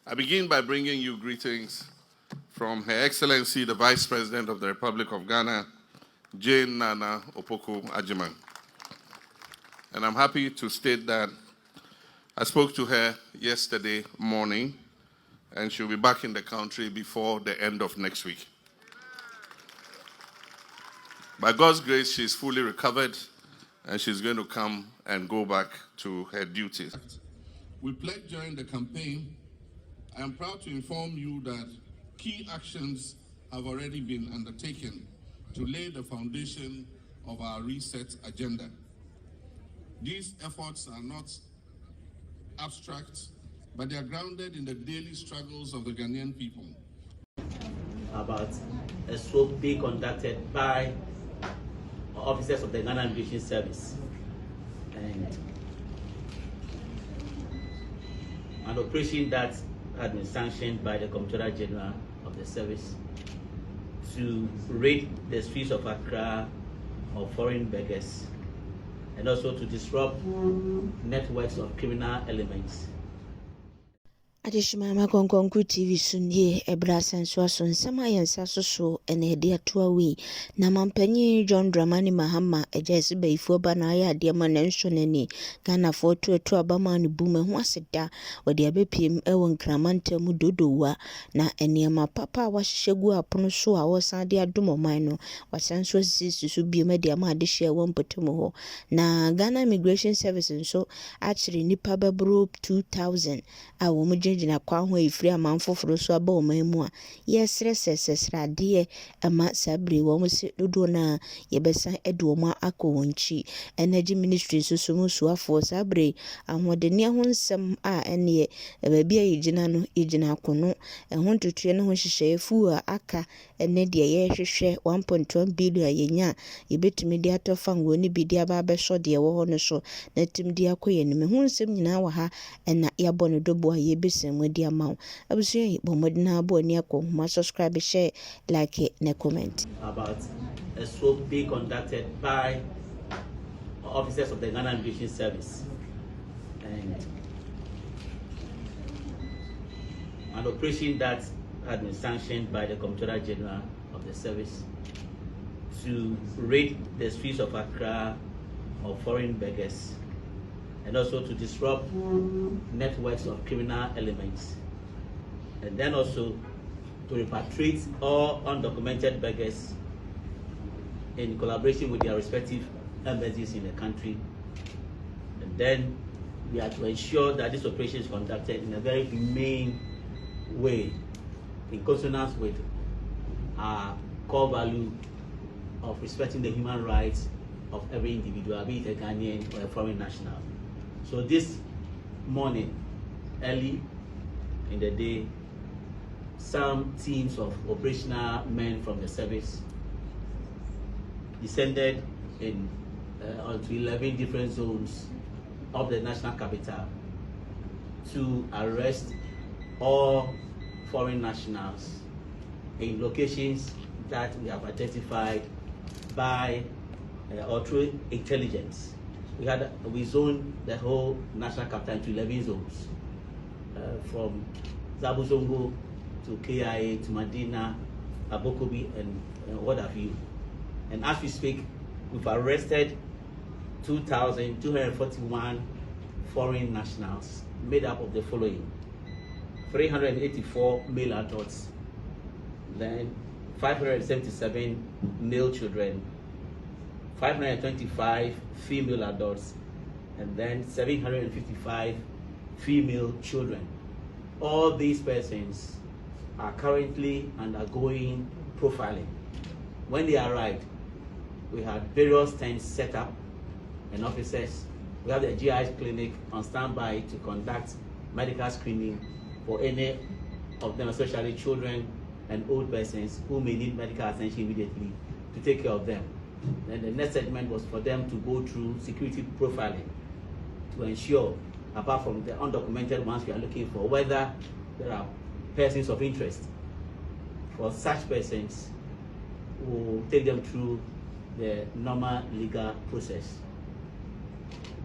I begin by bringing you greetings from Her Excellency, the Vice President of the Republic of Ghana, Jane Nana Opoku Agyemang. And I'm happy to state that I spoke to her yesterday morning, and she'll be back in the country before the end of next week. By God's grace, she's fully recovered, and she's going to come and go back to her duties. We pledged during the campaign. I am proud to inform you that key actions have already been undertaken to lay the foundation of our reset agenda. These efforts are not abstract, but they are grounded in the daily struggles of the Ghanaian people. About a swap being conducted by officers of the Ghana Immigration Service and an operation that had been sanctioned by the Comptroller General of the service to raid the streets of Accra of foreign beggars and also to disrupt networks of criminal elements. Adishima Konkonku TV Sunye Ebra Sensua Sunsama Yansaso and Edia Tuawi Namampenny John Dramani Mahama a Jesse Bay for Banaya Diaman and Shoneni Ghana for to a Tuabaman boom and wasita or the Abepim Ewan Cramante Mududuwa na Eniama Papa was Shagua Ponosua or Sandia Dumo Mino was Sanso sis to be media madishia one potomo na Ghana Immigration Service and so actually Nipa Babru 2000 a woman na kwa ho ifiri amanfoforo so aba o mamu a yesresesesrade ama sabri wo mo se dodo na yebesa edo mo akowonchi energy ministry so so musuafo sabri ahodene ho nsem a ene ba bia yigina no yigina kono ho ntutue no ho hyehyɛ fu a aka ene de ye hwehwɛ 1.1 billion yenya yebetumi de atofa ngo ni bi de aba beso de wo ho no so na tim de akoye ne me ho nsem nyina wa ha ena yabɔ no dobo a yebese mwedi amount. Abusuye bomodina abo ni ako ma subscribe, share, like it, and comment. About a swap being conducted by officers of the Ghana Immigration Service and an operation that had been sanctioned by the Comptroller General of the service to raid the streets of Accra of foreign beggars and also to disrupt networks of criminal elements, and then also to repatriate all undocumented beggars in collaboration with their respective embassies in the country. And then we are to ensure that this operation is conducted in a very humane way, in consonance with our core value of respecting the human rights of every individual, be it a Ghanaian or a foreign national. So this morning, early in the day, some teams of operational men from the service descended onto 11 different zones of the national capital to arrest all foreign nationals in locations that we have identified by or through intelligence. We zoned the whole national capital into 11 zones, from Zabuzongo to KIA to Medina, Abokobi, and what have you. And as we speak, we've arrested 2,241 foreign nationals, made up of the following: 384 male adults, then 577 male children, 525 female adults, and then 755 female children. All these persons are currently undergoing profiling. When they arrived, we had various tents set up and officers. We have the GIS clinic on standby to conduct medical screening for any of them, especially children and old persons who may need medical attention immediately, to take care of them. Then the next segment was for them to go through security profiling to ensure, apart from the undocumented ones we are looking for, whether there are persons of interest. For such persons, we'll take them through the normal legal process.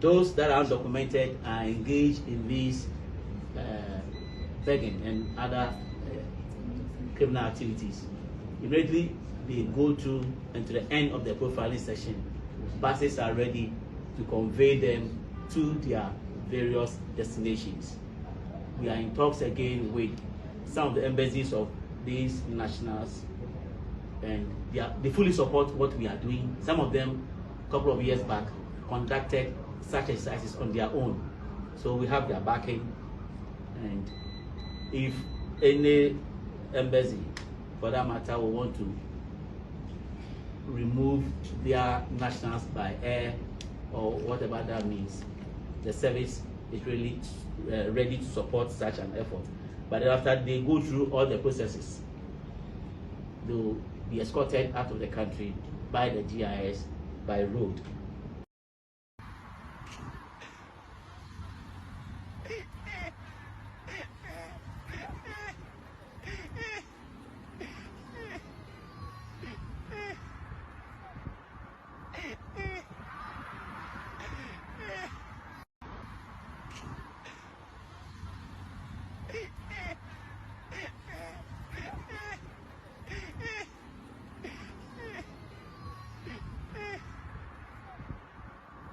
Those that are undocumented are engaged in these begging and other criminal activities. Immediately they go to and to the end of the profiling session, buses are ready to convey them to their various destinations. We are in talks again with some of the embassies of these nationals, and they fully support what we are doing. Some of them, a couple of years back, conducted such exercises on their own. So we have their backing, and if any embassy, for that matter, will want to remove their nationals by air or whatever that means, the service is really ready to support such an effort. But after they go through all the processes, they will be escorted out of the country by the GIS by road.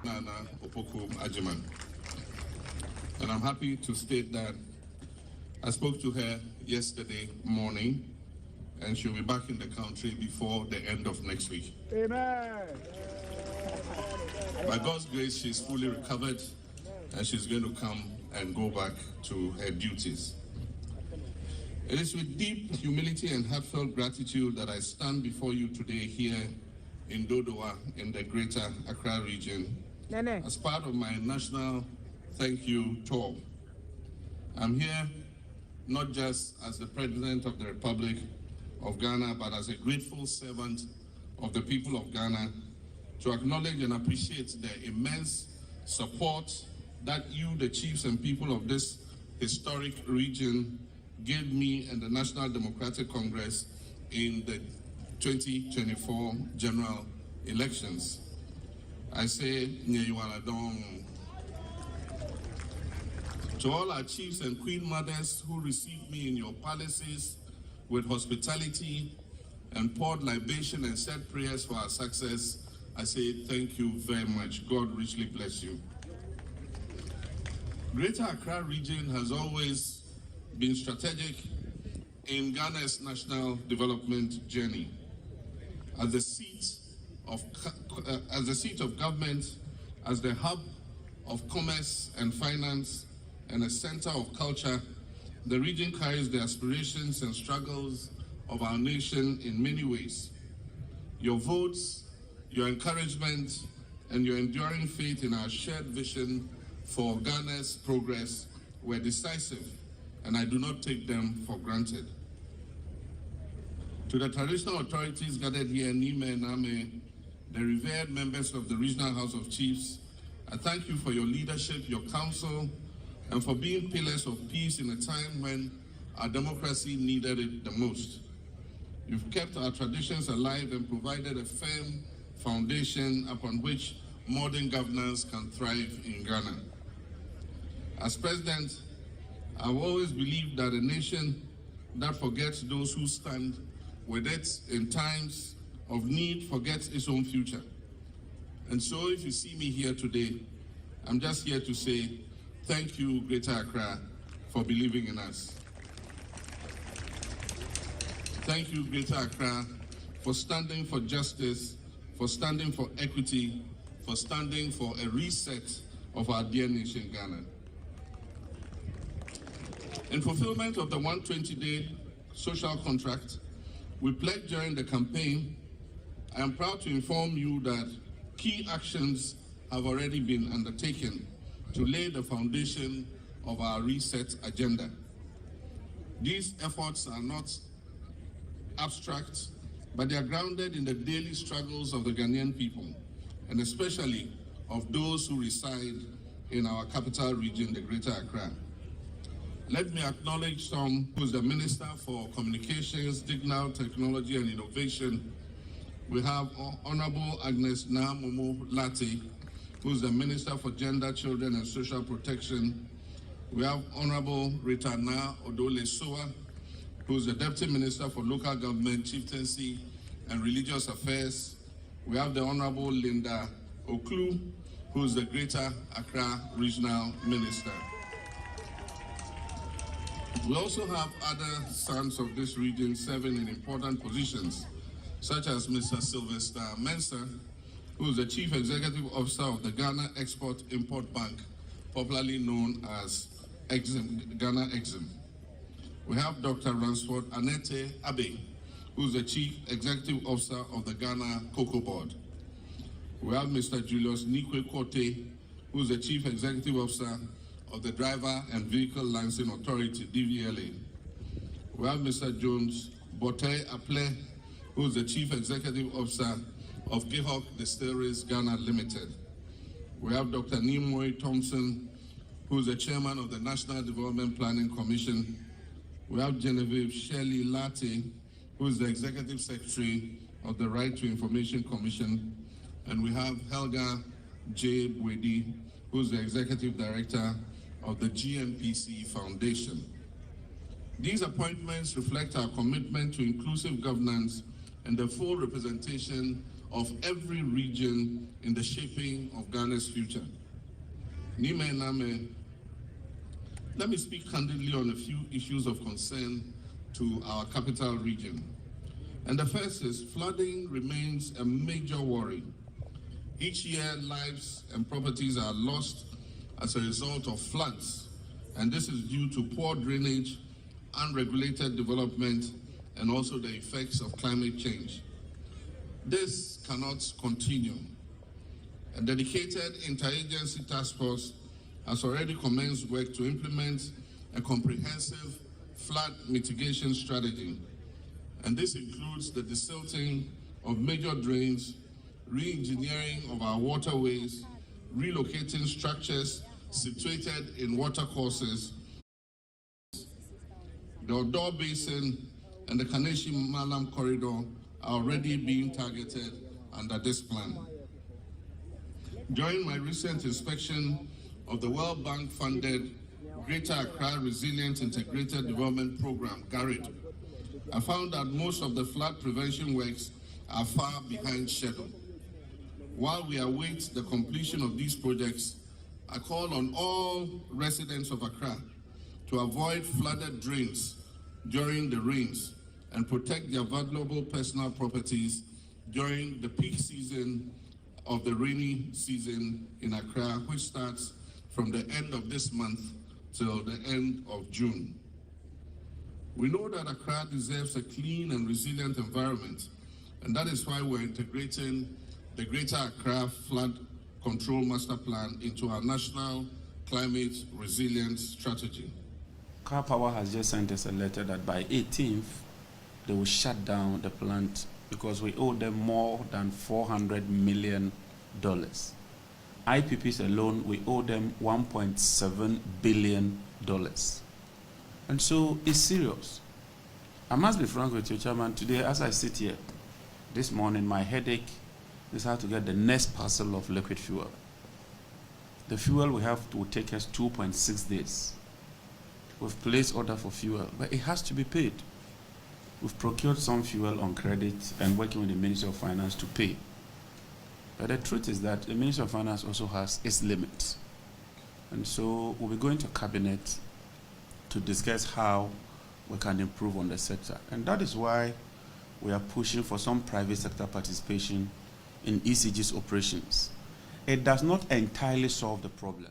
Nana Opoku Ajiman. And I'm happy to state that I spoke to her yesterday morning, and she'll be back in the country before the end of next week. Amen. By God's grace, she's fully recovered, and she's going to come and go back to her duties. It is with deep humility and heartfelt gratitude that I stand before you today here in Dodowa in the Greater Accra region as part of my national thank you tour. I'm here not just as the President of the Republic of Ghana, but as a grateful servant of the people of Ghana, to acknowledge and appreciate the immense support that you, the chiefs and people of this historic region, gave me and the National Democratic Congress in the 2024 general elections. I say, Nyeyualadong. To all our chiefs and queen mothers who received me in your palaces with hospitality and poured libation and said prayers for our success, I say thank you very much. God richly bless you. Greater Accra region has always been strategic in Ghana's national development journey. As the seat of government, as the hub of commerce and finance, and a center of culture, the region carries the aspirations and struggles of our nation in many ways. Your votes, your encouragement, and your enduring faith in our shared vision for Ghana's progress were decisive, and I do not take them for granted. To the traditional authorities gathered here, Nime and Ame, the revered members of the Regional House of Chiefs, I thank you for your leadership, your counsel, and for being pillars of peace in a time when our democracy needed it the most. You've kept our traditions alive and provided a firm foundation upon which modern governance can thrive in Ghana. As president, I've always believed that a nation that forgets those who stand with it in times of need forgets its own future. And so if you see me here today, I'm just here to say, thank you, Greater Accra, for believing in us. Thank you, Greater Accra, for standing for justice, for standing for equity, for standing for a reset of our dear nation, Ghana. In fulfillment of the 120-day social contract we pledged during the campaign, I am proud to inform you that key actions have already been undertaken to lay the foundation of our reset agenda. These efforts are not abstract, but they are grounded in the daily struggles of the Ghanaian people, and especially of those who reside in our capital region, the Greater Accra. Let me acknowledge Tom, who is the Minister for Communications, Digital Technology and Innovation. We have Honorable Agnes Namomo Lati, who is the Minister for Gender, Children and Social Protection. We have Honorable Rita Na Odole Soa, who is the Deputy Minister for Local Government, Chieftaincy, and Religious Affairs. We have the Honorable Linda Oklu, who is the Greater Accra Regional Minister. We also have other sons of this region serving in important positions, such as Mr. Sylvester Mensah, who is the Chief Executive Officer of the Ghana Export-Import Bank, popularly known as Ghana Exim. We have Dr. Ransford Anete Abe, who is the Chief Executive Officer of the Ghana Cocoa Board. We have Mr. Julius Nikwe Kote, who is the Chief Executive Officer of the Driver and Vehicle Licensing Authority, DVLA. We have Mr. Jones Bote Aple, who is the Chief Executive Officer of Gihok Distilleries Ghana Limited. We have Dr. Nimoy Thompson, who is the Chairman of the National Development Planning Commission. We have Genevieve Shirley Latte, who is the Executive Secretary of the Right to Information Commission. And we have Helga J. Bwedi, who is the Executive Director of the GMPC Foundation. These appointments reflect our commitment to inclusive governance and the full representation of every region in the shaping of Ghana's future. Nime Name, let me speak candidly on a few issues of concern to our capital region. And the first is flooding remains a major worry. Each year, lives and properties are lost as a result of floods, and this is due to poor drainage, unregulated development, and also the effects of climate change. This cannot continue. A dedicated interagency task force has already commenced work to implement a comprehensive flood mitigation strategy, and this includes the desilting of major drains, re-engineering of our waterways, relocating structures situated in watercourses. The Odo Basin and the Kaneshi-Malam corridor are already being targeted under this plan. During my recent inspection of the World Bank-funded Greater Accra Resilient Integrated Development Program, GARID, I found that most of the flood prevention works are far behind schedule. While we await the completion of these projects, I call on all residents of Accra to avoid flooded drains during the rains and protect their valuable personal properties during the peak season of the rainy season in Accra, which starts from the end of this month till the end of June. We know that Accra deserves a clean and resilient environment, and that is why we're integrating the Greater Accra Flood Control Master Plan into our National Climate Resilience Strategy. Accra Power has just sent us a letter that by 18th, they will shut down the plant because we owe them more than $400 million. IPPs alone, we owe them $1.7 billion. And so it's serious. I must be frank with you, Chairman. Today, as I sit here, this morning, my headache is how to get the next parcel of liquid fuel. The fuel we have will take us 2.6 days. We've placed order for fuel, but it has to be paid. We've procured some fuel on credit and working with the Ministry of Finance to pay. But the truth is that the Ministry of Finance also has its limits. And so we'll be going to Cabinet to discuss how we can improve on the sector. And that is why we are pushing for some private sector participation in ECG's operations. It does not entirely solve the problem.